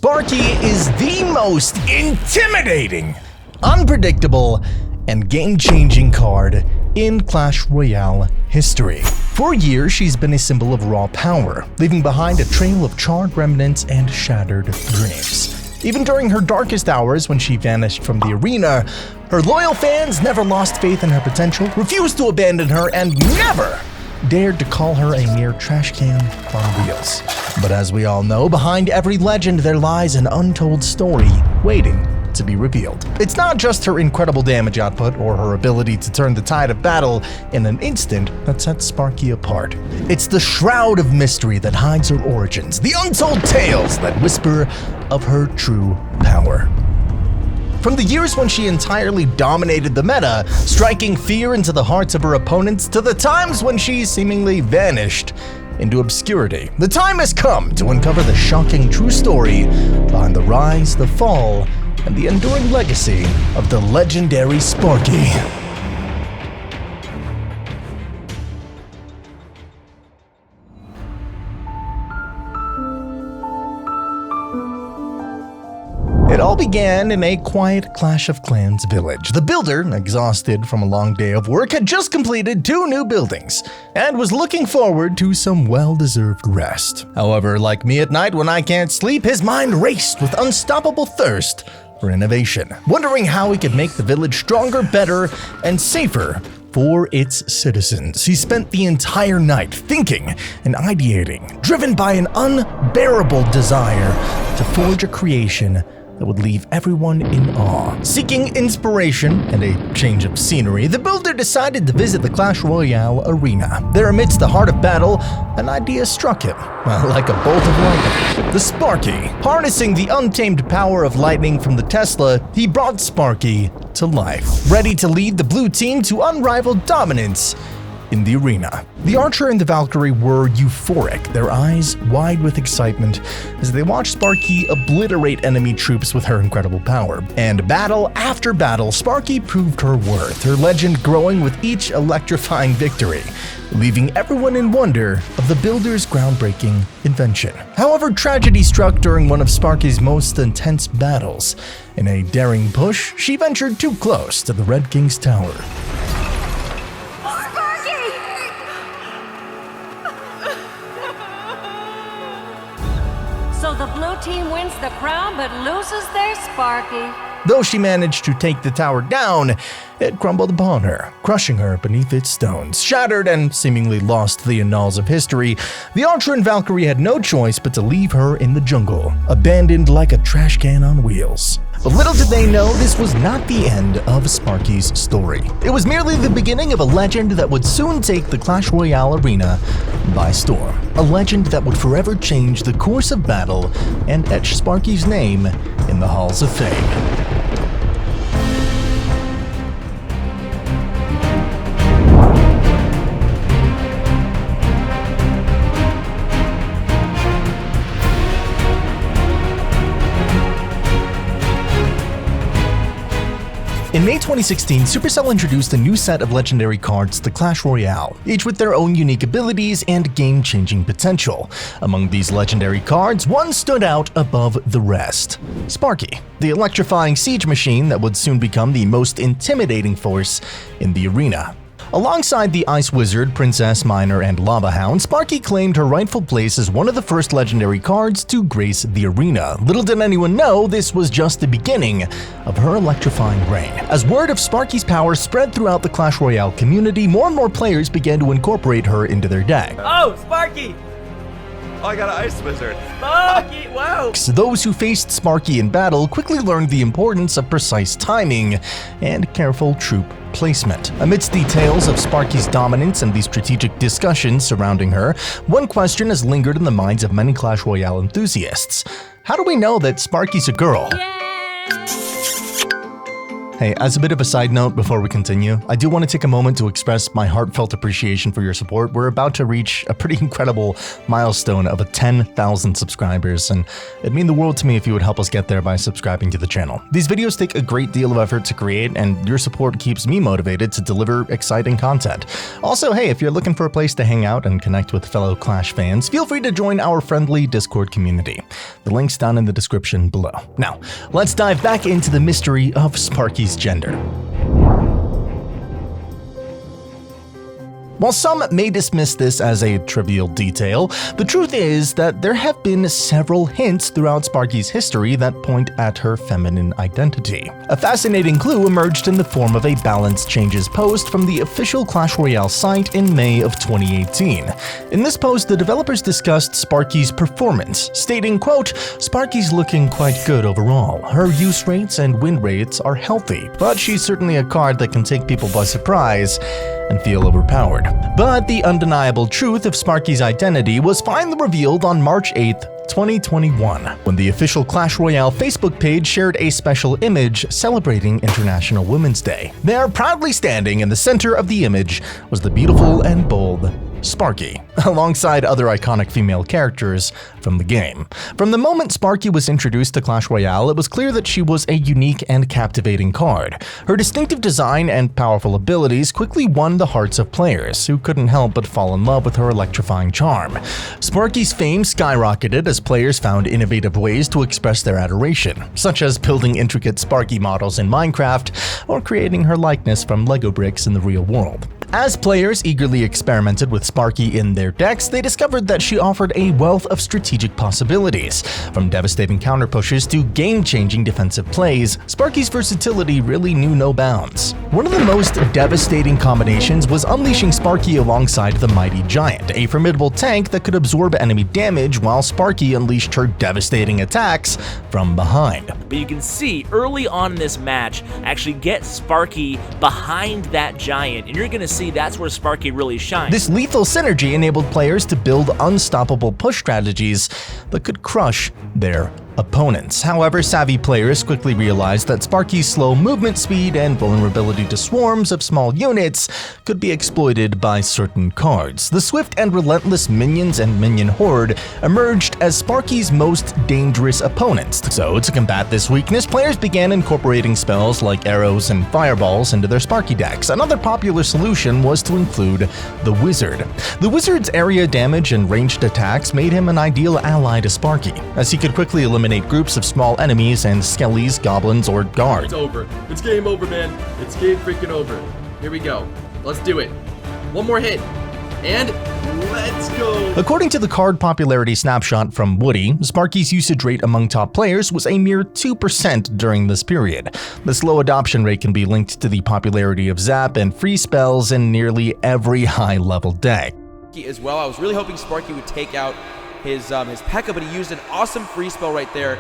Sparky is the most intimidating, unpredictable, and game-changing card in Clash Royale history. For years, she's been a symbol of raw power, leaving behind a trail of charred remnants and shattered dreams. Even during her darkest hours when she vanished from the arena, her loyal fans never lost faith in her potential, refused to abandon her, and never dared to call her a mere trash can on wheels. But as we all know, behind every legend there lies an untold story waiting to be revealed. It's not just her incredible damage output or her ability to turn the tide of battle in an instant that sets Sparky apart. It's the shroud of mystery that hides her origins, the untold tales that whisper of her true power. From the years when she entirely dominated the meta, striking fear into the hearts of her opponents, to the times when she seemingly vanished into obscurity, the time has come to uncover the shocking true story behind the rise, the fall, and the enduring legacy of the legendary Sparky. It all began in a quiet Clash of Clans village. The builder, exhausted from a long day of work, had just completed 2 new buildings and was looking forward to some well-deserved rest. However, like me at night when I can't sleep, his mind raced with unstoppable thirst for innovation, wondering how he could make the village stronger, better, and safer for its citizens. He spent the entire night thinking and ideating, driven by an unbearable desire to forge a creation that would leave everyone in awe. Seeking inspiration and a change of scenery, the builder decided to visit the Clash Royale arena. There, amidst the heart of battle, an idea struck him, like a bolt of lightning. The Sparky. Harnessing the untamed power of lightning from the Tesla, he brought Sparky to life, ready to lead the blue team to unrivaled dominance in the arena. The Archer and the Valkyrie were euphoric, their eyes wide with excitement as they watched Sparky obliterate enemy troops with her incredible power. And battle after battle, Sparky proved her worth, her legend growing with each electrifying victory, leaving everyone in wonder of the builder's groundbreaking invention. However, tragedy struck during one of Sparky's most intense battles. In a daring push, she ventured too close to the Red King's tower. So the blue team wins the crown but loses their Sparky. Though she managed to take the tower down, it crumbled upon her, crushing her beneath its stones. Shattered and seemingly lost to the annals of history, the Archer and Valkyrie had no choice but to leave her in the jungle, abandoned like a trash can on wheels. But little did they know, this was not the end of Sparky's story. It was merely the beginning of a legend that would soon take the Clash Royale arena by storm. A legend that would forever change the course of battle and etch Sparky's name in the halls of fame. In May 2016, Supercell introduced a new set of legendary cards to Clash Royale, each with their own unique abilities and game-changing potential. Among these legendary cards, one stood out above the rest: Sparky, the electrifying siege machine that would soon become the most intimidating force in the arena. Alongside the Ice Wizard, Princess, Miner, and Lava Hound, Sparky claimed her rightful place as one of the first legendary cards to grace the arena. Little did anyone know, this was just the beginning of her electrifying reign. As word of Sparky's power spread throughout the Clash Royale community, more and more players began to incorporate her into their deck. Oh, Sparky! Oh, I got an Ice Wizard. Sparky, wow! Those who faced Sparky in battle quickly learned the importance of precise timing and careful troop placement. Amidst the tales of Sparky's dominance and the strategic discussions surrounding her, one question has lingered in the minds of many Clash Royale enthusiasts. How do we know that Sparky's a girl? Yay! Hey, as a bit of a side note before we continue, I do want to take a moment to express my heartfelt appreciation for your support. We're about to reach a pretty incredible milestone of 10,000 subscribers, and it'd mean the world to me if you would help us get there by subscribing to the channel. These videos take a great deal of effort to create, and your support keeps me motivated to deliver exciting content. Also, hey, if you're looking for a place to hang out and connect with fellow Clash fans, feel free to join our friendly Discord community. The link's down in the description below. Now, let's dive back into the mystery of Sparky's gender. While some may dismiss this as a trivial detail, the truth is that there have been several hints throughout Sparky's history that point at her feminine identity. A fascinating clue emerged in the form of a Balance Changes post from the official Clash Royale site in May of 2018. In this post, the developers discussed Sparky's performance, stating, quote, "Sparky's looking quite good overall. Her use rates and win rates are healthy, but she's certainly a card that can take people by surprise and feel overpowered." But the undeniable truth of Sparky's identity was finally revealed on March 8th, 2021, when the official Clash Royale Facebook page shared a special image celebrating International Women's Day. There, proudly standing in the center of the image, was the beautiful and bold Sparky, alongside other iconic female characters from the game. From the moment Sparky was introduced to Clash Royale, it was clear that she was a unique and captivating card. Her distinctive design and powerful abilities quickly won the hearts of players, who couldn't help but fall in love with her electrifying charm. Sparky's fame skyrocketed as players found innovative ways to express their adoration, such as building intricate Sparky models in Minecraft or creating her likeness from Lego bricks in the real world. As players eagerly experimented with Sparky in their decks, they discovered that she offered a wealth of strategic possibilities. From devastating counter pushes to game-changing defensive plays, Sparky's versatility really knew no bounds. One of the most devastating combinations was unleashing Sparky alongside the Mighty Giant, a formidable tank that could absorb enemy damage while Sparky unleashed her devastating attacks from behind. But you can see early on in this match, actually get Sparky behind that giant, and you're going to see that's where Sparky really shines. This lethal synergy enabled players to build unstoppable push strategies that could crush their opponents. However, savvy players quickly realized that Sparky's slow movement speed and vulnerability to swarms of small units could be exploited by certain cards. The swift and relentless minions and minion horde emerged as Sparky's most dangerous opponents. So, to combat this weakness, players began incorporating spells like arrows and fireballs into their Sparky decks. Another popular solution was to include the Wizard. The Wizard's area damage and ranged attacks made him an ideal ally to Sparky, as he could quickly eliminate groups of small enemies and skellies, goblins, or guards. It's over. It's game over, man. It's game freaking over. Here we go. Let's do it. One more hit. And let's go. According to the card popularity snapshot from Woody, Sparky's usage rate among top players was a mere 2% during this period. This low adoption rate can be linked to the popularity of Zap and free spells in nearly every high-level deck. As well, I was really hoping Sparky would take out his P.E.K.K.A, but he used an awesome free spell right there,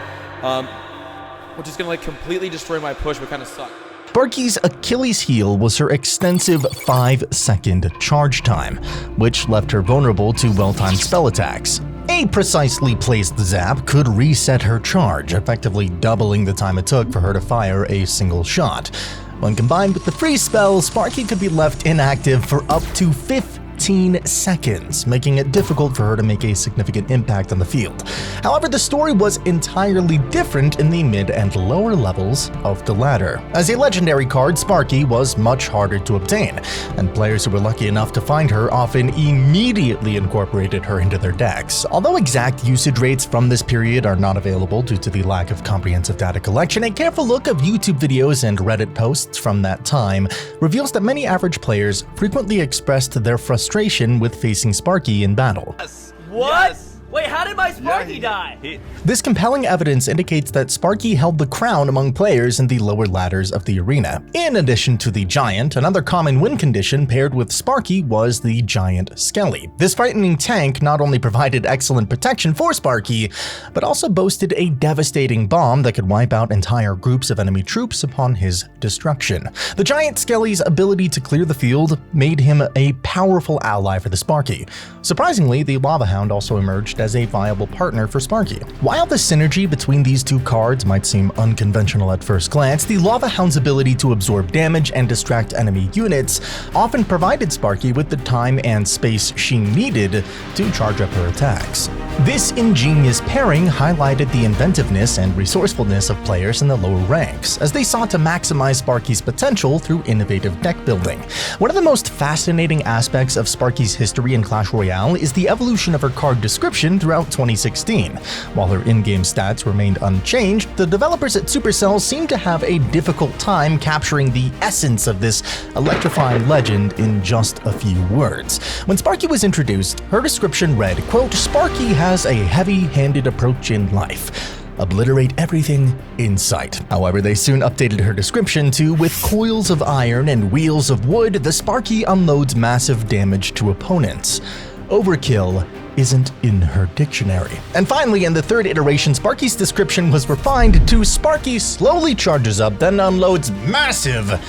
which is gonna completely destroy my push, but kind of suck. Sparky's Achilles heel was her extensive 5-second charge time, which left her vulnerable to well-timed spell attacks. A precisely placed zap could reset her charge, effectively doubling the time it took for her to fire a single shot. When combined with the free spell, Sparky could be left inactive for up to 15 seconds, making it difficult for her to make a significant impact on the field. However, the story was entirely different in the mid and lower levels of the ladder. As a legendary card, Sparky was much harder to obtain, and players who were lucky enough to find her often immediately incorporated her into their decks. Although exact usage rates from this period are not available due to the lack of comprehensive data collection, a careful look of YouTube videos and Reddit posts from that time reveals that many average players frequently expressed their frustration with facing Sparky in battle. What? Yes. Wait, how did my Sparky die? This compelling evidence indicates that Sparky held the crown among players in the lower ladders of the arena. In addition to the Giant, another common win condition paired with Sparky was the Giant Skelly. This frightening tank not only provided excellent protection for Sparky, but also boasted a devastating bomb that could wipe out entire groups of enemy troops upon his destruction. The Giant Skelly's ability to clear the field made him a powerful ally for the Sparky. Surprisingly, the Lava Hound also emerged as a viable partner for Sparky. While the synergy between these two cards might seem unconventional at first glance, the Lava Hound's ability to absorb damage and distract enemy units often provided Sparky with the time and space she needed to charge up her attacks. This ingenious pairing highlighted the inventiveness and resourcefulness of players in the lower ranks, as they sought to maximize Sparky's potential through innovative deck building. One of the most fascinating aspects of Sparky's history in Clash Royale is the evolution of her card description throughout 2016. While her in-game stats remained unchanged, the developers at Supercell seemed to have a difficult time capturing the essence of this electrifying legend in just a few words. When Sparky was introduced, her description read, quote, "Sparky has a heavy-handed approach in life. Obliterate everything in sight." However, they soon updated her description to, "With coils of iron and wheels of wood, the Sparky unloads massive damage to opponents. Overkill isn't in her dictionary." And finally, in the third iteration, Sparky's description was refined to, "Sparky slowly charges up, then unloads massive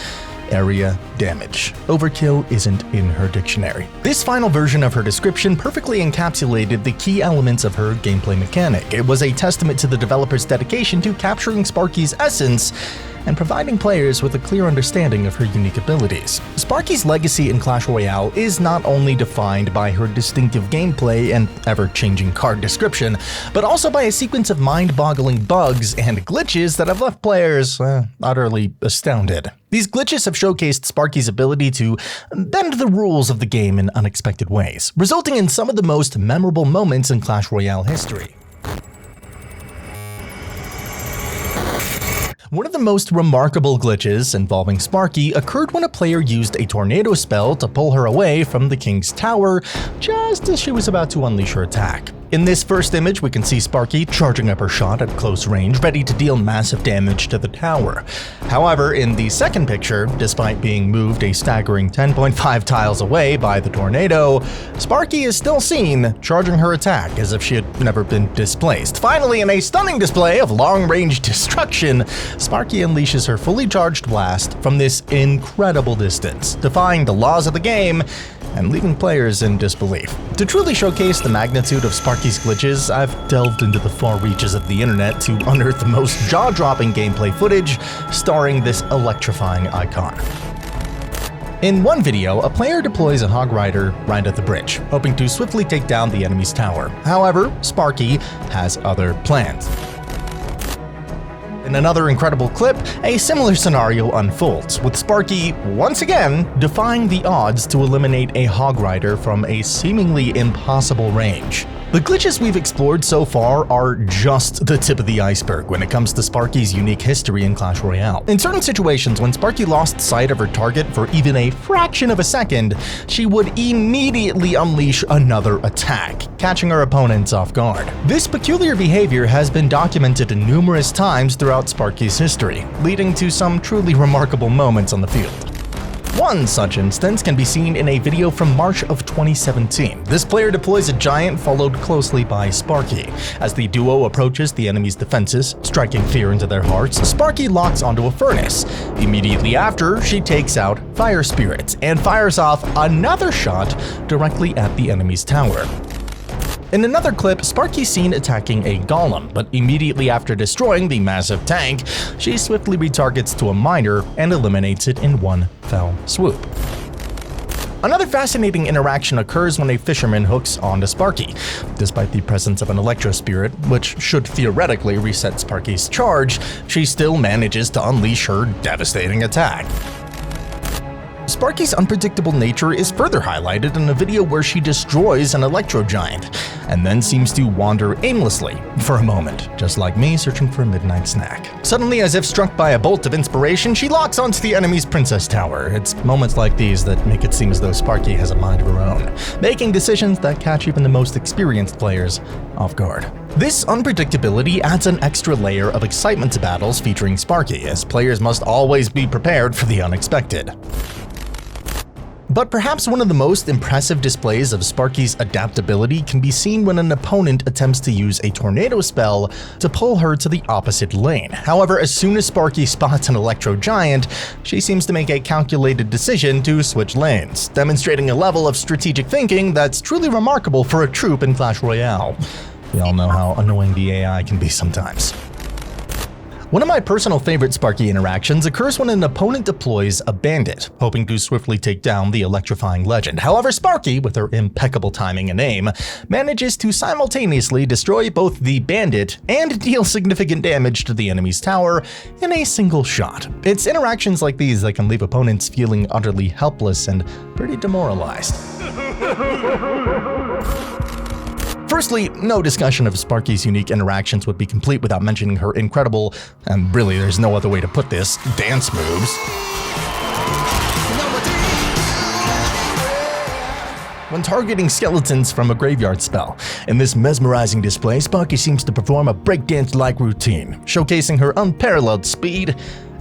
area damage. Overkill isn't in her dictionary." This final version of her description perfectly encapsulated the key elements of her gameplay mechanic. It was a testament to the developer's dedication to capturing Sparky's essence and providing players with a clear understanding of her unique abilities. Sparky's legacy in Clash Royale is not only defined by her distinctive gameplay and ever-changing card description, but also by a sequence of mind-boggling bugs and glitches that have left players utterly astounded. These glitches have showcased Sparky's ability to bend the rules of the game in unexpected ways, resulting in some of the most memorable moments in Clash Royale history. One of the most remarkable glitches involving Sparky occurred when a player used a tornado spell to pull her away from the King's Tower just as she was about to unleash her attack. In this first image, we can see Sparky charging up her shot at close range, ready to deal massive damage to the tower. However, in the second picture, despite being moved a staggering 10.5 tiles away by the tornado, Sparky is still seen charging her attack as if she had never been displaced. Finally, in a stunning display of long-range destruction, Sparky unleashes her fully charged blast from this incredible distance, defying the laws of the game and leaving players in disbelief. To truly showcase the magnitude of Sparky's glitches, I've delved into the far reaches of the internet to unearth the most jaw-dropping gameplay footage starring this electrifying icon. In one video, a player deploys a Hog Rider right at the bridge, hoping to swiftly take down the enemy's tower. However, Sparky has other plans. In another incredible clip, a similar scenario unfolds, with Sparky once again defying the odds to eliminate a Hog Rider from a seemingly impossible range. The glitches we've explored so far are just the tip of the iceberg when it comes to Sparky's unique history in Clash Royale. In certain situations, when Sparky lost sight of her target for even a fraction of a second, she would immediately unleash another attack, catching her opponents off guard. This peculiar behavior has been documented numerous times throughout Sparky's history, leading to some truly remarkable moments on the field. One such instance can be seen in a video from March of 2017. This player deploys a giant followed closely by Sparky. As the duo approaches the enemy's defenses, striking fear into their hearts, Sparky locks onto a furnace. Immediately after, she takes out Fire Spirit and fires off another shot directly at the enemy's tower. In another clip, Sparky's seen attacking a golem, but immediately after destroying the massive tank, she swiftly retargets to a miner and eliminates it in one fell swoop. Another fascinating interaction occurs when a fisherman hooks onto Sparky. Despite the presence of an Electro Spirit, which should theoretically reset Sparky's charge, she still manages to unleash her devastating attack. Sparky's unpredictable nature is further highlighted in a video where she destroys an Electro Giant, and then seems to wander aimlessly for a moment, just like me searching for a midnight snack. Suddenly, as if struck by a bolt of inspiration, she locks onto the enemy's Princess Tower. It's moments like these that make it seem as though Sparky has a mind of her own, making decisions that catch even the most experienced players off guard. This unpredictability adds an extra layer of excitement to battles featuring Sparky, as players must always be prepared for the unexpected. But perhaps one of the most impressive displays of Sparky's adaptability can be seen when an opponent attempts to use a tornado spell to pull her to the opposite lane. However, as soon as Sparky spots an Electro Giant, she seems to make a calculated decision to switch lanes, demonstrating a level of strategic thinking that's truly remarkable for a troop in Clash Royale. We all know how annoying the AI can be sometimes. One of my personal favorite Sparky interactions occurs when an opponent deploys a bandit, hoping to swiftly take down the electrifying legend. However, Sparky, with her impeccable timing and aim, manages to simultaneously destroy both the bandit and deal significant damage to the enemy's tower in a single shot. It's interactions like these that can leave opponents feeling utterly helpless and pretty demoralized. Firstly, no discussion of Sparky's unique interactions would be complete without mentioning her incredible, and really there's no other way to put this, dance moves. When targeting skeletons from a graveyard spell. In this mesmerizing display, Sparky seems to perform a breakdance-like routine, showcasing her unparalleled speed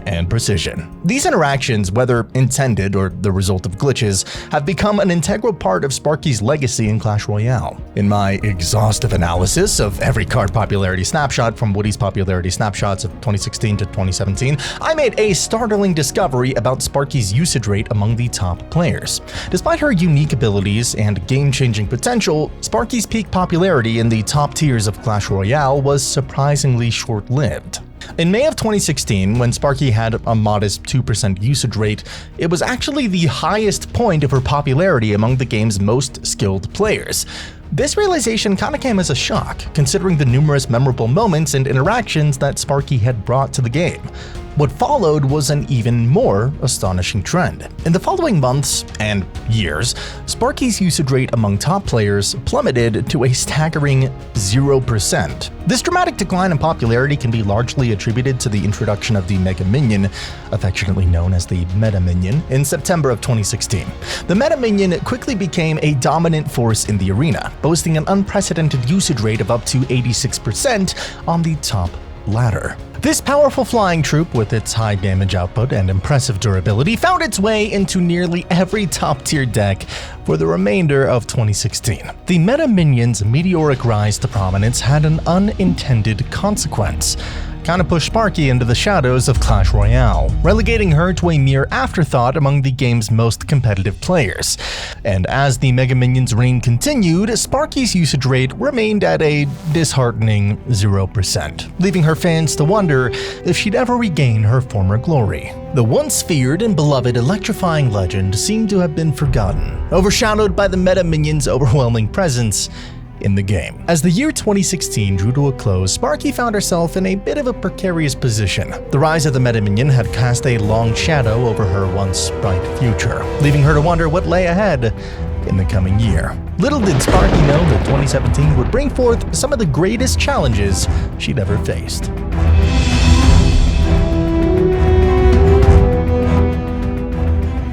and precision. These interactions, whether intended or the result of glitches, have become an integral part of Sparky's legacy in Clash Royale. In my exhaustive analysis of every card popularity snapshot from Woody's popularity snapshots of 2016 to 2017, I made a startling discovery about Sparky's usage rate among the top players. Despite her unique abilities and game-changing potential, Sparky's peak popularity in the top tiers of Clash Royale was surprisingly short-lived. In May of 2016, when Sparky had a modest 2% usage rate, it was actually the highest point of her popularity among the game's most skilled players. This realization kinda came as a shock, considering the numerous memorable moments and interactions that Sparky had brought to the game. What followed was an even more astonishing trend. In the following months and years, Sparky's usage rate among top players plummeted to a staggering 0%. This dramatic decline in popularity can be largely attributed to the introduction of the Mega Minion, affectionately known as the Meta Minion, in September of 2016. The Meta Minion quickly became a dominant force in the arena, boasting an unprecedented usage rate of up to 86% on the top ladder. This powerful flying troop, with its high damage output and impressive durability, found its way into nearly every top-tier deck for the remainder of 2016. The Meta Minion's meteoric rise to prominence had an unintended consequence. Kinda pushed Sparky into the shadows of Clash Royale, relegating her to a mere afterthought among the game's most competitive players. And as the Mega Minion's reign continued, Sparky's usage rate remained at a disheartening 0%, leaving her fans to wonder if she'd ever regain her former glory. The once feared and beloved electrifying legend seemed to have been forgotten, overshadowed by the Meta Minion's overwhelming presence in the game. As the year 2016 drew to a close, Sparky found herself in a bit of a precarious position. The rise of the Meta Minion had cast a long shadow over her once bright future, leaving her to wonder what lay ahead in the coming year. Little did Sparky know that 2017 would bring forth some of the greatest challenges she'd ever faced.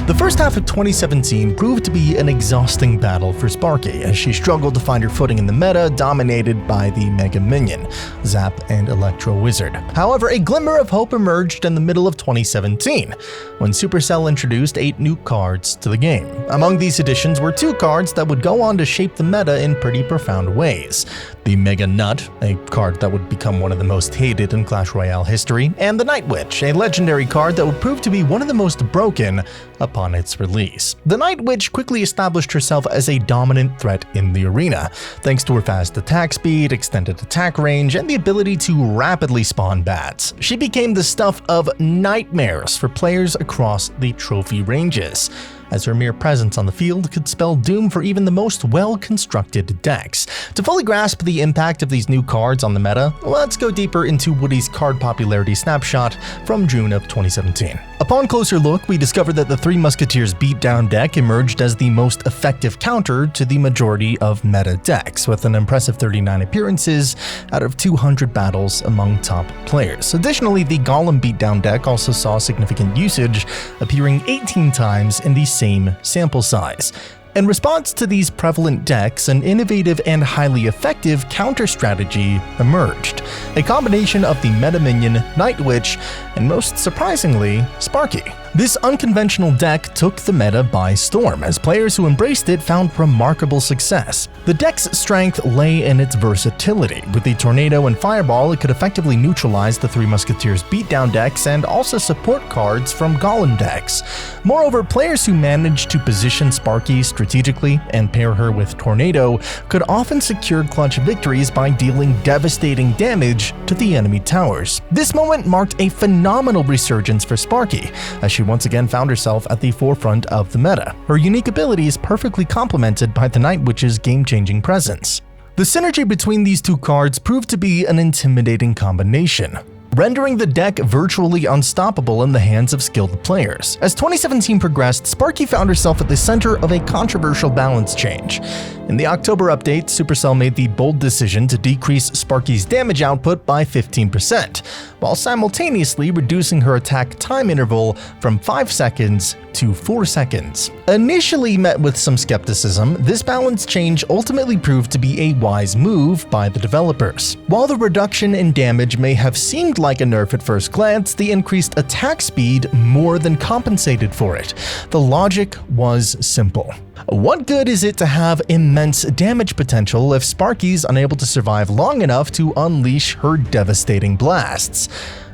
The first half of 2017 proved to be an exhausting battle for Sparky as she struggled to find her footing in the meta dominated by the Mega Minion, Zap, and Electro Wizard. However, a glimmer of hope emerged in the middle of 2017 when Supercell introduced 8 new cards to the game. Among these additions were 2 cards that would go on to shape the meta in pretty profound ways. The Mega Nut, a card that would become one of the most hated in Clash Royale history, and the Night Witch, a legendary card that would prove to be one of the most broken upon its release. The Night Witch quickly established herself as a dominant threat in the arena, thanks to her fast attack speed, extended attack range, and the ability to rapidly spawn bats. She became the stuff of nightmares for players across the trophy ranges, as her mere presence on the field could spell doom for even the most well-constructed decks. To fully grasp the impact of these new cards on the meta, let's go deeper into Woody's card popularity snapshot from June of 2017. Upon closer look, we discovered that the Three Musketeers beatdown deck emerged as the most effective counter to the majority of meta decks, with an impressive 39 appearances out of 200 battles among top players. Additionally, the Goblin beatdown deck also saw significant usage, appearing 18 times in the same sample size. In response to these prevalent decks, an innovative and highly effective counter-strategy emerged, a combination of the meta minion, Night Witch, and most surprisingly, Sparky. This unconventional deck took the meta by storm, as players who embraced it found remarkable success. The deck's strength lay in its versatility. With the Tornado and Fireball, it could effectively neutralize the Three Musketeers beatdown decks and also support cards from Goblin decks. Moreover, players who managed to position Sparky strategically and pair her with Tornado could often secure clutch victories by dealing devastating damage to the enemy towers. This moment marked a phenomenal resurgence for Sparky, as she once again found herself at the forefront of the meta, her unique abilities perfectly complemented by the Night Witch's game-changing presence. The synergy between these two cards proved to be an intimidating combination, rendering the deck virtually unstoppable in the hands of skilled players. As 2017 progressed, Sparky found herself at the center of a controversial balance change. In the October update, Supercell made the bold decision to decrease Sparky's damage output by 15%, while simultaneously reducing her attack time interval from 5 seconds to 4 seconds. Initially met with some skepticism, this balance change ultimately proved to be a wise move by the developers. While the reduction in damage may have seemed like a nerf at first glance, the increased attack speed more than compensated for it. The logic was simple. What good is it to have immense damage potential if Sparky's unable to survive long enough to unleash her devastating blasts?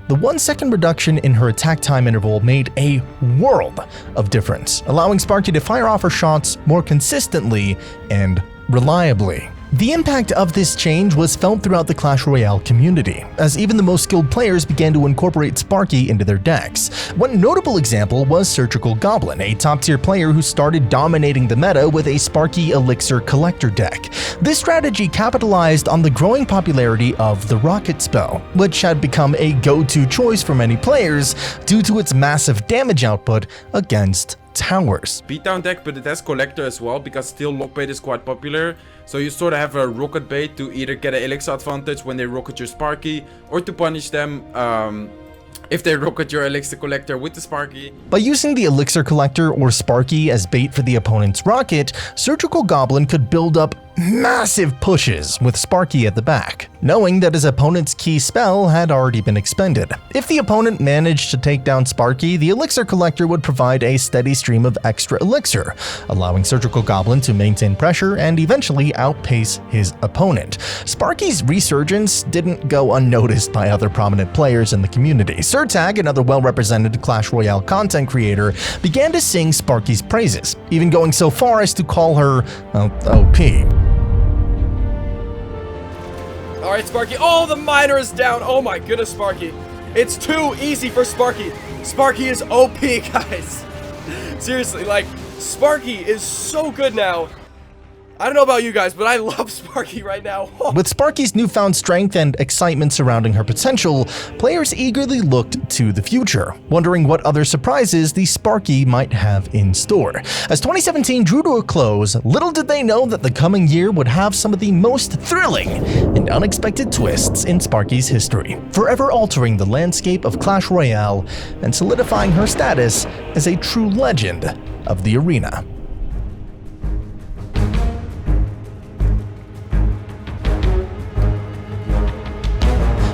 The 1 second reduction in her attack time interval made a world of difference, allowing Sparky to fire off her shots more consistently and reliably. The impact of this change was felt throughout the Clash Royale community, as even the most skilled players began to incorporate Sparky into their decks. One notable example was Surgical Goblin, a top-tier player who started dominating the meta with a Sparky Elixir Collector deck. This strategy capitalized on the growing popularity of the Rocket spell, which had become a go-to choice for many players due to its massive damage output against towers. Beatdown deck, but it has Collector as well, because still Lockbait is quite popular. So you sort of have a Rocket Bait to either get an Elixir advantage when they rocket your Sparky, or to punish them if they rocket your Elixir Collector with the Sparky. By using the Elixir Collector or Sparky as bait for the opponent's rocket, Surgical Goblin could build up massive pushes with Sparky at the back, knowing that his opponent's key spell had already been expended. If the opponent managed to take down Sparky, the Elixir Collector would provide a steady stream of extra elixir, allowing Surgical Goblin to maintain pressure and eventually outpace his opponent. Sparky's resurgence didn't go unnoticed by other prominent players in the community. Surtag, another well-represented Clash Royale content creator, began to sing Sparky's praises, even going so far as to call her, OP. Alright, Sparky. Oh, the miner is down. Oh my goodness, Sparky. It's too easy for Sparky. Sparky is OP, guys. Seriously, like, Sparky is so good now. I don't know about you guys, but I love Sparky right now. With Sparky's newfound strength and excitement surrounding her potential, players eagerly looked to the future, wondering what other surprises the Sparky might have in store. As 2017 drew to a close, little did they know that the coming year would have some of the most thrilling and unexpected twists in Sparky's history, forever altering the landscape of Clash Royale and solidifying her status as a true legend of the arena.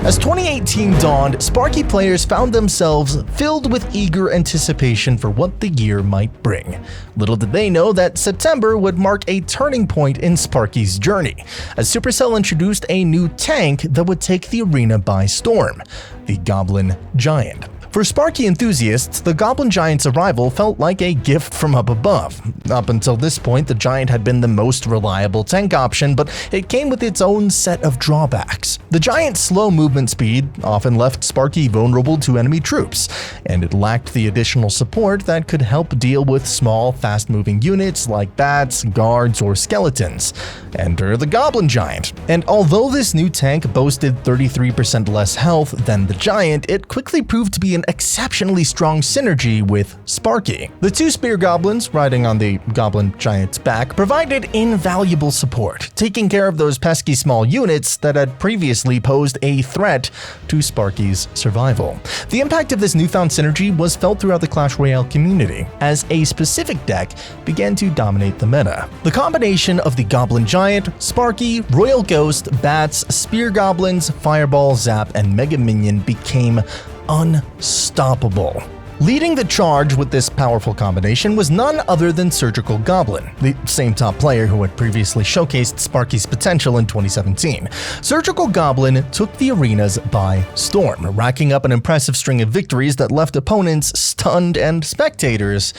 As 2018 dawned, Sparky players found themselves filled with eager anticipation for what the year might bring. Little did they know that September would mark a turning point in Sparky's journey, as Supercell introduced a new tank that would take the arena by storm, the Goblin Giant. For Sparky enthusiasts, the Goblin Giant's arrival felt like a gift from up above. Up until this point, the Giant had been the most reliable tank option, but it came with its own set of drawbacks. The Giant's slow movement speed often left Sparky vulnerable to enemy troops, and it lacked the additional support that could help deal with small, fast-moving units like bats, guards, or skeletons. Enter the Goblin Giant. And although this new tank boasted 33% less health than the Giant, it quickly proved to be an an exceptionally strong synergy with Sparky. The two spear goblins riding on the goblin giant's back provided invaluable support, taking care of those pesky small units that had previously posed a threat to Sparky's survival. The impact of this newfound synergy was felt throughout the Clash Royale community, as a specific deck began to dominate the meta. The combination of the Goblin Giant, Sparky, Royal Ghost, Bats, Spear Goblins, Fireball, Zap, and Mega Minion became unstoppable. Leading the charge with this powerful combination was none other than Surgical Goblin, the same top player who had previously showcased Sparky's potential in 2017. Surgical Goblin took the arenas by storm, racking up an impressive string of victories that left opponents stunned and spectators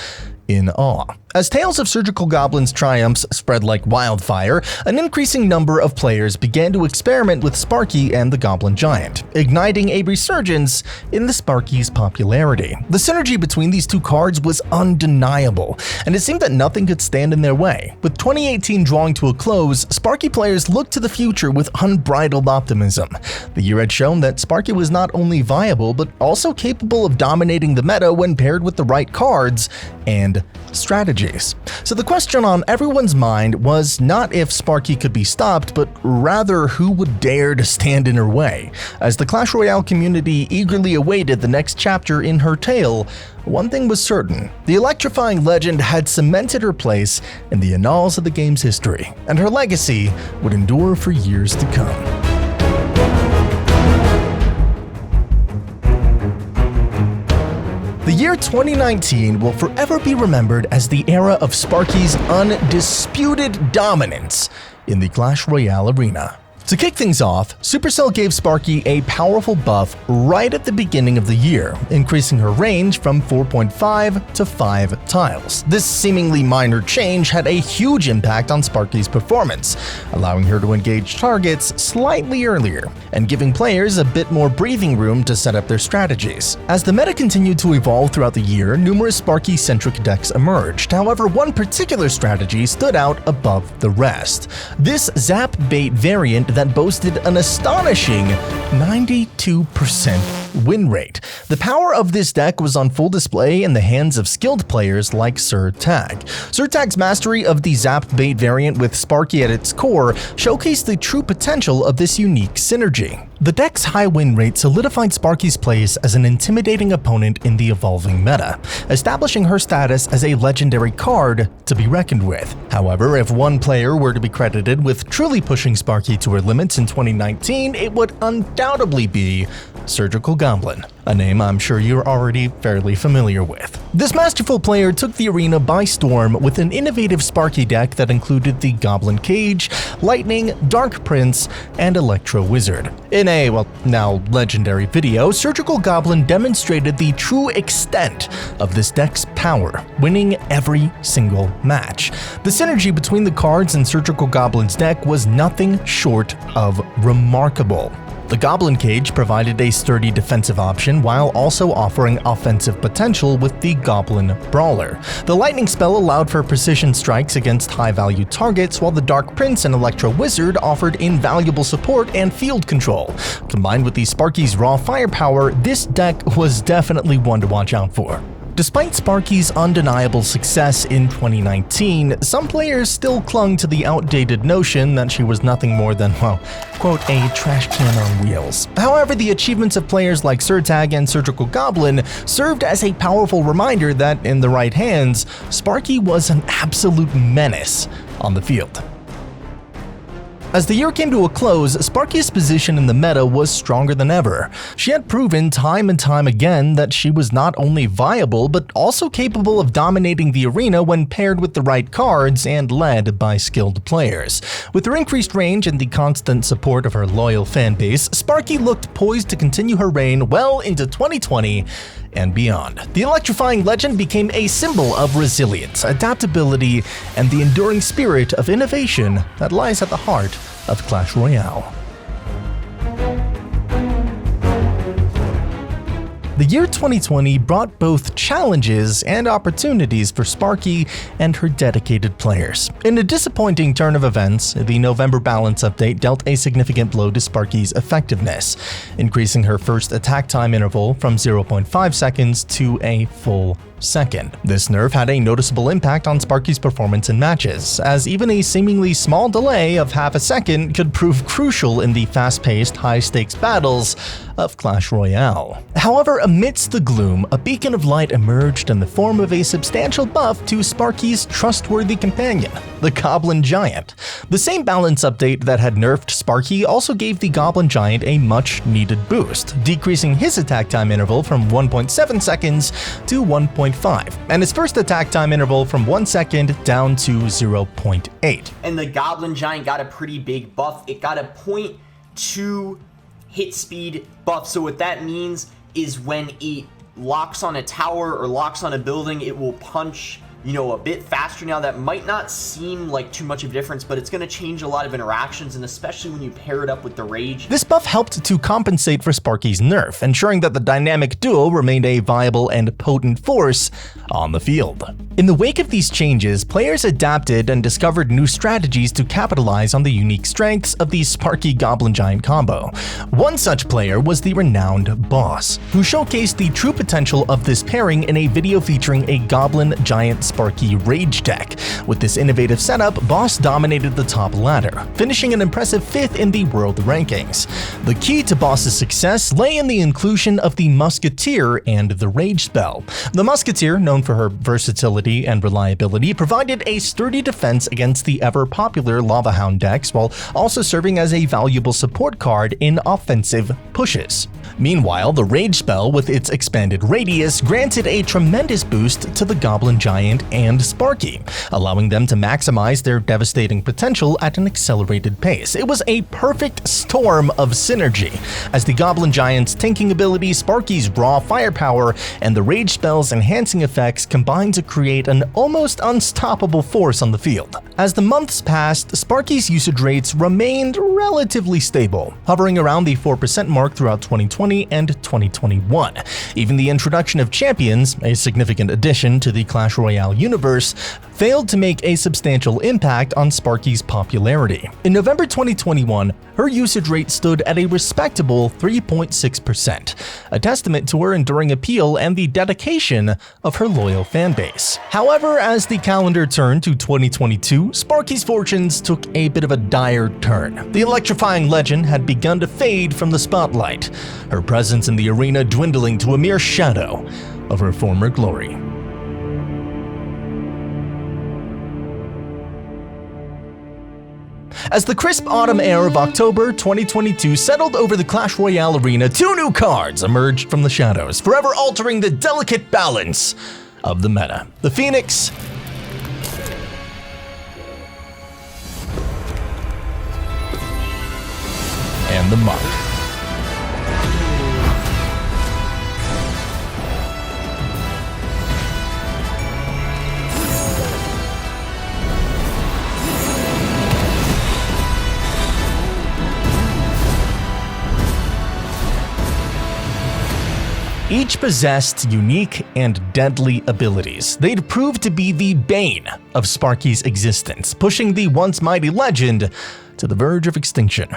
in awe. As tales of Surgical Goblin's triumphs spread like wildfire, an increasing number of players began to experiment with Sparky and the Goblin Giant, igniting a resurgence in the Sparky's popularity. The synergy between these two cards was undeniable, and it seemed that nothing could stand in their way. With 2018 drawing to a close, Sparky players looked to the future with unbridled optimism. The year had shown that Sparky was not only viable, but also capable of dominating the meta when paired with the right cards and strategies. So the question on everyone's mind was not if Sparky could be stopped, but rather who would dare to stand in her way. As the Clash Royale community eagerly awaited the next chapter in her tale, one thing was certain: the electrifying legend had cemented her place in the annals of the game's history, and her legacy would endure for years to come. The year 2019 will forever be remembered as the era of Sparky's undisputed dominance in the Clash Royale arena. To kick things off, Supercell gave Sparky a powerful buff right at the beginning of the year, increasing her range from 4.5 to 5 tiles. This seemingly minor change had a huge impact on Sparky's performance, allowing her to engage targets slightly earlier and giving players a bit more breathing room to set up their strategies. As the meta continued to evolve throughout the year, numerous Sparky-centric decks emerged. However, one particular strategy stood out above the rest: this Zap Bait variant that boasted an astonishing 92% win rate. The power of this deck was on full display in the hands of skilled players like Sir Tag. Sir Tag's mastery of the Zap Bait variant with Sparky at its core showcased the true potential of this unique synergy. The deck's high win rate solidified Sparky's place as an intimidating opponent in the evolving meta, establishing her status as a legendary card to be reckoned with. However, if one player were to be credited with truly pushing Sparky to her limits in 2019, it would undoubtedly be Surgical Goblin, a name I'm sure you're already fairly familiar with. This masterful player took the arena by storm with an innovative Sparky deck that included the Goblin Cage, Lightning, Dark Prince, and Electro Wizard. In a, now legendary video, Surgical Goblin demonstrated the true extent of this deck's power, winning every single match. The synergy between the cards in Surgical Goblin's deck was nothing short of remarkable. The Goblin Cage provided a sturdy defensive option while also offering offensive potential with the Goblin Brawler. The Lightning spell allowed for precision strikes against high-value targets, while the Dark Prince and Electro Wizard offered invaluable support and field control. Combined with the Sparky's raw firepower, this deck was definitely one to watch out for. Despite Sparky's undeniable success in 2019, some players still clung to the outdated notion that she was nothing more than, well, quote, a trash can on wheels. However, the achievements of players like Sir Tag and Surgical Goblin served as a powerful reminder that, in the right hands, Sparky was an absolute menace on the field. As the year came to a close, Sparky's position in the meta was stronger than ever. She had proven time and time again that she was not only viable, but also capable of dominating the arena when paired with the right cards and led by skilled players. With her increased range and the constant support of her loyal fanbase, Sparky looked poised to continue her reign well into 2020 and beyond. The electrifying legend became a symbol of resilience, adaptability, and the enduring spirit of innovation that lies at the heart of Clash Royale. The year 2020 brought both challenges and opportunities for Sparky and her dedicated players. In a disappointing turn of events, the November balance update dealt a significant blow to Sparky's effectiveness, increasing her first attack time interval from 0.5 seconds to a full second. This nerf had a noticeable impact on Sparky's performance in matches, as even a seemingly small delay of half a second could prove crucial in the fast-paced, high-stakes battles of Clash Royale. However, amidst the gloom, a beacon of light emerged in the form of a substantial buff to Sparky's trustworthy companion, the Goblin Giant. The same balance update that had nerfed Sparky also gave the Goblin Giant a much-needed boost, decreasing his attack time interval from 1.7 seconds to 1.5, and his first attack time interval from 1 second down to 0.8. And the Goblin Giant got a pretty big buff. It got a 0.2 hit speed buff. So what that means is when it locks on a tower or locks on a building, it will punch, a bit faster. Now that might not seem like too much of a difference, but it's going to change a lot of interactions, and especially when you pair it up with the Rage. This buff helped to compensate for Sparky's nerf, ensuring that the dynamic duo remained a viable and potent force on the field. In the wake of these changes, players adapted and discovered new strategies to capitalize on the unique strengths of the Sparky Goblin Giant combo. One such player was the renowned Boss, who showcased the true potential of this pairing in a video featuring a Goblin Giant Sparky Rage deck. With this innovative setup, Boss dominated the top ladder, finishing an impressive 5th in the world rankings. The key to Boss's success lay in the inclusion of the Musketeer and the Rage spell. The Musketeer, known for her versatility and reliability, provided a sturdy defense against the ever-popular Lava Hound decks, while also serving as a valuable support card in offensive pushes. Meanwhile, the Rage spell, with its expanded radius, granted a tremendous boost to the Goblin Giant and Sparky, allowing them to maximize their devastating potential at an accelerated pace. It was a perfect storm of synergy, as the Goblin Giant's tanking ability, Sparky's raw firepower, and the Rage spell's enhancing effects combined to create an almost unstoppable force on the field. As the months passed, Sparky's usage rates remained relatively stable, hovering around the 4% mark throughout 2020 and 2021. Even the introduction of champions, a significant addition to the Clash Royale universe, failed to make a substantial impact on Sparky's popularity. In November 2021, her usage rate stood at a respectable 3.6%, a testament to her enduring appeal and the dedication of her loyal fanbase. However, as the calendar turned to 2022, Sparky's fortunes took a bit of a dire turn. The electrifying legend had begun to fade from the spotlight, her presence in the arena dwindling to a mere shadow of her former glory. As the crisp autumn air of October 2022 settled over the Clash Royale arena, 2 new cards emerged from the shadows, forever altering the delicate balance of the meta. The Phoenix and the Monk. Each possessed unique and deadly abilities. They'd proved to be the bane of Sparky's existence, pushing the once mighty legend to the verge of extinction.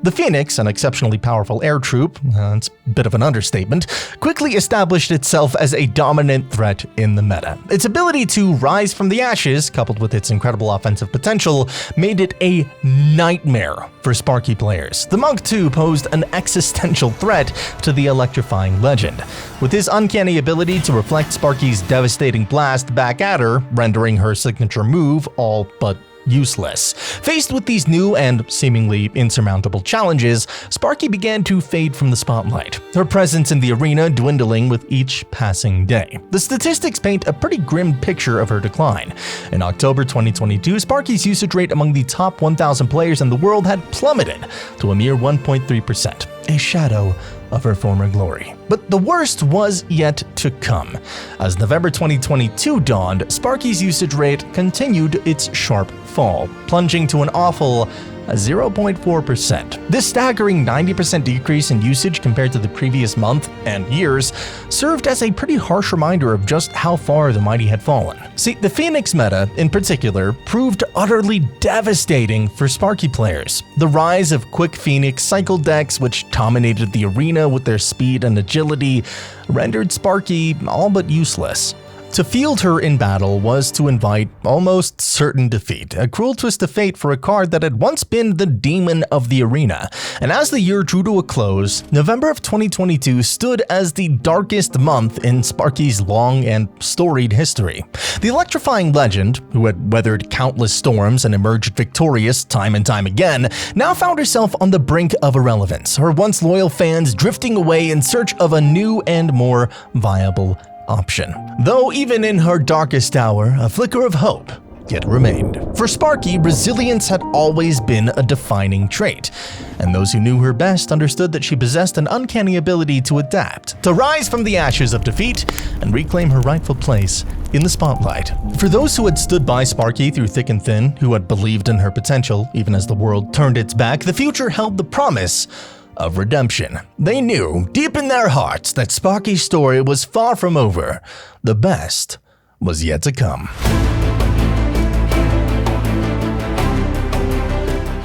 The Phoenix, an exceptionally powerful air troop, it's a bit of an understatement, quickly established itself as a dominant threat in the meta. Its ability to rise from the ashes, coupled with its incredible offensive potential, made it a nightmare for Sparky players. The Monk, too, posed an existential threat to the electrifying legend, with his uncanny ability to reflect Sparky's devastating blast back at her, rendering her signature move all but useless. Faced with these new and seemingly insurmountable challenges, Sparky began to fade from the spotlight, her presence in the arena dwindling with each passing day. The statistics paint a pretty grim picture of her decline. In October 2022, Sparky's usage rate among the top 1,000 players in the world had plummeted to a mere 1.3%, a shadow of her former glory. But the worst was yet to come. As November 2022 dawned, Sparky's usage rate continued its sharp fall, plunging to an awful 0.4%. This staggering 90% decrease in usage compared to the previous month and years served as a pretty harsh reminder of just how far the mighty had fallen. See, the Phoenix meta, in particular, proved utterly devastating for Sparky players. The rise of quick Phoenix cycle decks, which dominated the arena with their speed and agility, rendered Sparky all but useless. To field her in battle was to invite almost certain defeat, a cruel twist of fate for a card that had once been the demon of the arena. And as the year drew to a close, November of 2022 stood as the darkest month in Sparky's long and storied history. The electrifying legend, who had weathered countless storms and emerged victorious time and time again, now found herself on the brink of irrelevance, her once loyal fans drifting away in search of a new and more viable option. Though even in her darkest hour, a flicker of hope yet remained. For Sparky, resilience had always been a defining trait, and those who knew her best understood that she possessed an uncanny ability to adapt, to rise from the ashes of defeat and reclaim her rightful place in the spotlight. For those who had stood by Sparky through thick and thin, who had believed in her potential even as the world turned its back, the future held the promise of redemption. They knew, deep in their hearts, that Sparky's story was far from over. The best was yet to come.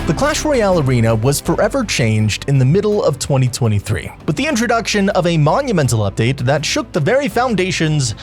The Clash Royale arena was forever changed in the middle of 2023, with the introduction of a monumental update that shook the very foundations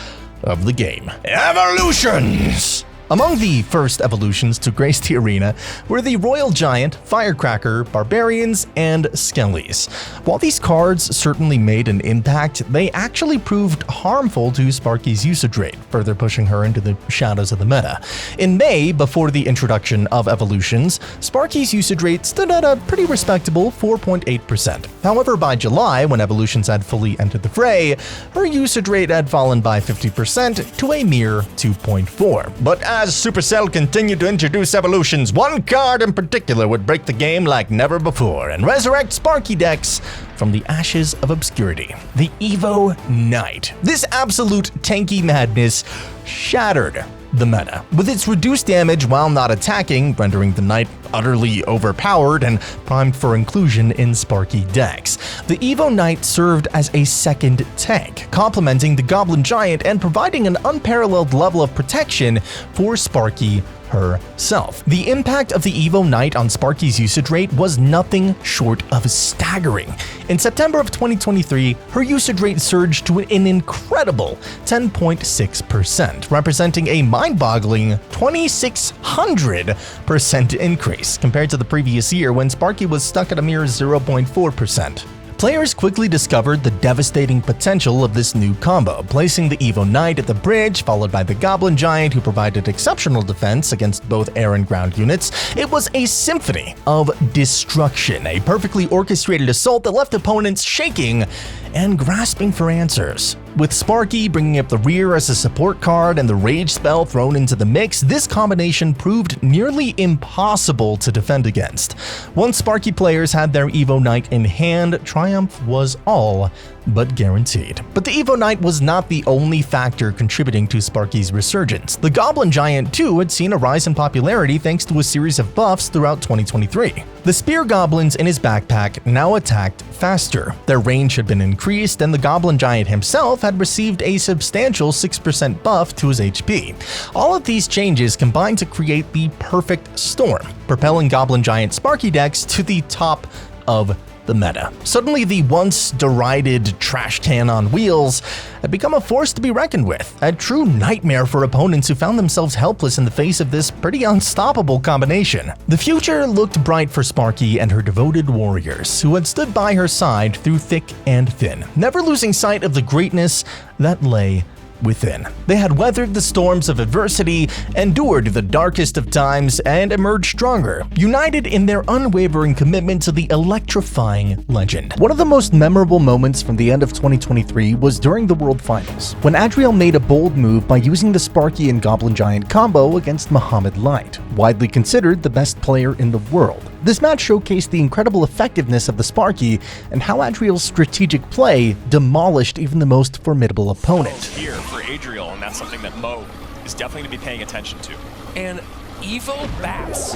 of the game. Evolutions! Among the first evolutions to grace the arena were the Royal Giant, Firecracker, Barbarians, and Skellies. While these cards certainly made an impact, they actually proved harmful to Sparky's usage rate, further pushing her into the shadows of the meta. In May, before the introduction of evolutions, Sparky's usage rate stood at a pretty respectable 4.8%. However, by July, when evolutions had fully entered the fray, her usage rate had fallen by 50% to a mere 2.4%. But as Supercell continued to introduce evolutions, one card in particular would break the game like never before and resurrect Sparky decks from the ashes of obscurity. The Evo Knight. This absolute tanky madness shattered the meta. With its reduced damage while not attacking, rendering the Knight utterly overpowered and primed for inclusion in Sparky decks. The Evo Knight served as a second tank, complementing the Goblin Giant and providing an unparalleled level of protection for Sparky herself. The impact of the Evo Knight on Sparky's usage rate was nothing short of staggering. In September of 2023, her usage rate surged to an incredible 10.6%, representing a mind-boggling 2,600% increase compared to the previous year when Sparky was stuck at a mere 0.4%. Players quickly discovered the devastating potential of this new combo, placing the Evo Knight at the bridge, followed by the Goblin Giant, who provided exceptional defense against both air and ground units. It was a symphony of destruction, a perfectly orchestrated assault that left opponents shaking and grasping for answers. With Sparky bringing up the rear as a support card and the Rage spell thrown into the mix, this combination proved nearly impossible to defend against. Once Sparky players had their Evo Knight in hand, triumph was all but guaranteed. But the Evo Knight was not the only factor contributing to Sparky's resurgence. The Goblin Giant too had seen a rise in popularity thanks to a series of buffs throughout 2023. The Spear Goblins in his backpack now attacked faster. Their range had been increased, and the Goblin Giant himself had received a substantial 6% buff to his HP. All of these changes combined to create the perfect storm, propelling Goblin Giant Sparky decks to the top of the meta. Suddenly, the once derided trash can on wheels had become a force to be reckoned with, a true nightmare for opponents who found themselves helpless in the face of this pretty unstoppable combination. The future looked bright for Sparky and her devoted warriors, who had stood by her side through thick and thin, never losing sight of the greatness that lay within. They had weathered the storms of adversity, endured the darkest of times, and emerged stronger, united in their unwavering commitment to the electrifying legend. One of the most memorable moments from the end of 2023 was during the World Finals, when Adriel made a bold move by using the Sparky and Goblin Giant combo against Muhammad Light, widely considered the best player in the world. This match showcased the incredible effectiveness of the Sparky and how Adriel's strategic play demolished even the most formidable opponent. Here for Adriel, and that's something that Mo is definitely going to be paying attention to. And Evo Bats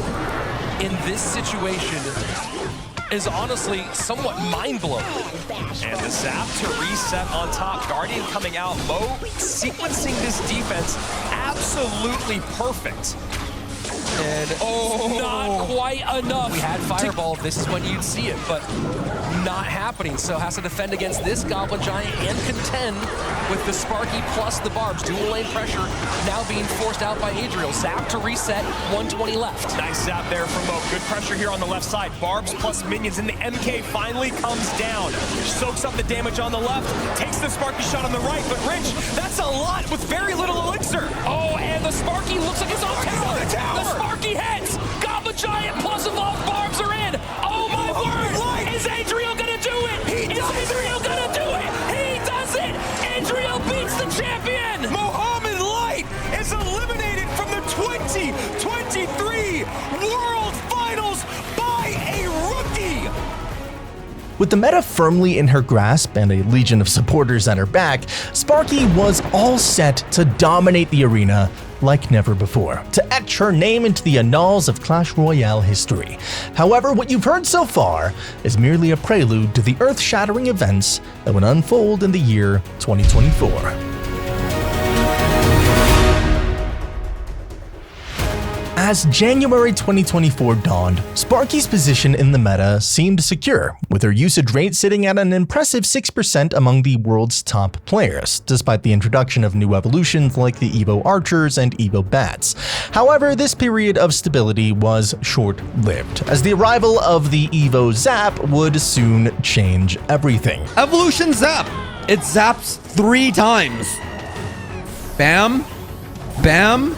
in this situation is honestly somewhat mind-blowing. And the zap to reset on top. Guardian coming out. Mo sequencing this defense absolutely perfect. And not quite enough. We had Fireball. This is when you'd see it, but not happening. So has to defend against this Goblin Giant and contend with the Sparky plus the Barbs. Dual lane pressure now being forced out by Adriel. Zap to reset, 120 left. Nice zap there from Mo. Good pressure here on the left side. Barbs plus minions, and the MK finally comes down. Soaks up the damage on the left, takes the Sparky shot on the right, but Rich, that's a lot with very little elixir. Oh, and the Sparky looks like it's on tower. The Sparky hits. Goblin Giant plus Evolved Barbs are in. Oh my word! Is Adriel gonna do it? Is Adriel gonna do it? He does it! Adriel beats the champion! Mohammed Light is eliminated from the 2023 World Finals by a rookie! With the meta firmly in her grasp and a legion of supporters at her back, Sparky was all set to dominate the arena like never before, to etch her name into the annals of Clash Royale history. However, what you've heard so far is merely a prelude to the earth-shattering events that would unfold in the year 2024. As January 2024 dawned, Sparky's position in the meta seemed secure, with her usage rate sitting at an impressive 6% among the world's top players, despite the introduction of new evolutions like the Evo Archers and Evo Bats. However, this period of stability was short-lived, as the arrival of the Evo Zap would soon change everything. Evolution Zap! It zaps 3 times. Bam, bam,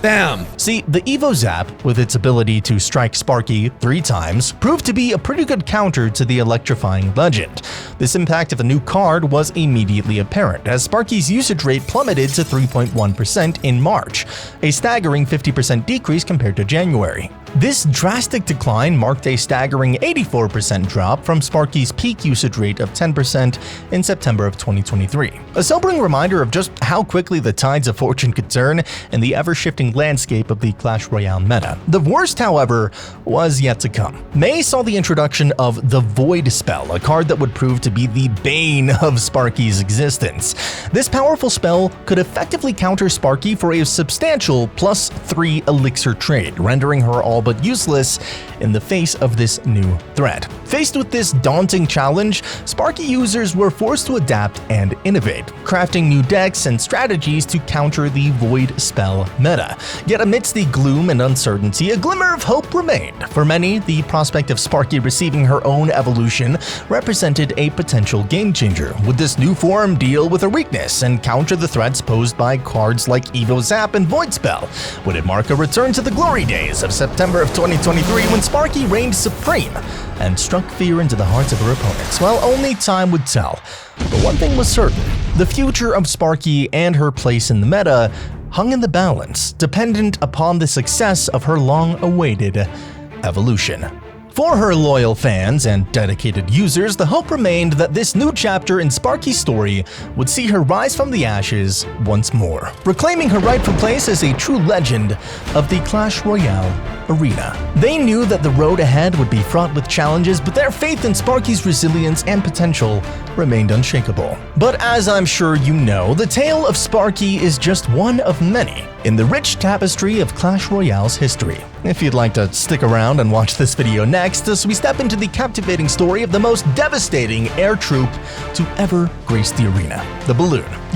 bam. See, the Evo Zap, with its ability to strike Sparky 3 times, proved to be a pretty good counter to the electrifying Legend. This impact of the new card was immediately apparent, as Sparky's usage rate plummeted to 3.1% in March, a staggering 50% decrease compared to January. This drastic decline marked a staggering 84% drop from Sparky's peak usage rate of 10% in September of 2023. A sobering reminder of just how quickly the tides of fortune could turn in the ever-shifting landscape of the Clash Royale meta. The worst, however, was yet to come. May saw the introduction of the Void spell, a card that would prove to be the bane of Sparky's existence. This powerful spell could effectively counter Sparky for a substantial +3 elixir trade, rendering her all but useless in the face of this new threat. Faced with this daunting challenge, Sparky users were forced to adapt and innovate, crafting new decks and strategies to counter the Void spell meta. Yet amidst the gloom and uncertainty, a glimmer of hope remained. For many, the prospect of Sparky receiving her own evolution represented a potential game changer. Would this new form deal with her weakness and counter the threats posed by cards like Evo Zap and Void Spell? Would it mark a return to the glory days of September of 2023 when Sparky reigned supreme and struck fear into the hearts of her opponents? Well, only time would tell. But one thing was certain: the future of Sparky and her place in the meta hung in the balance, dependent upon the success of her long-awaited evolution. For her loyal fans and dedicated users, the hope remained that this new chapter in Sparky's story would see her rise from the ashes once more, reclaiming her rightful place as a true legend of the Clash Royale arena. They knew that the road ahead would be fraught with challenges, but their faith in Sparky's resilience and potential remained unshakable. But as I'm sure you know, the tale of Sparky is just one of many in the rich tapestry of Clash Royale's history. If you'd like to stick around and watch this video next, as we step into the captivating story of the most devastating air troop to ever grace the arena, the Balloon.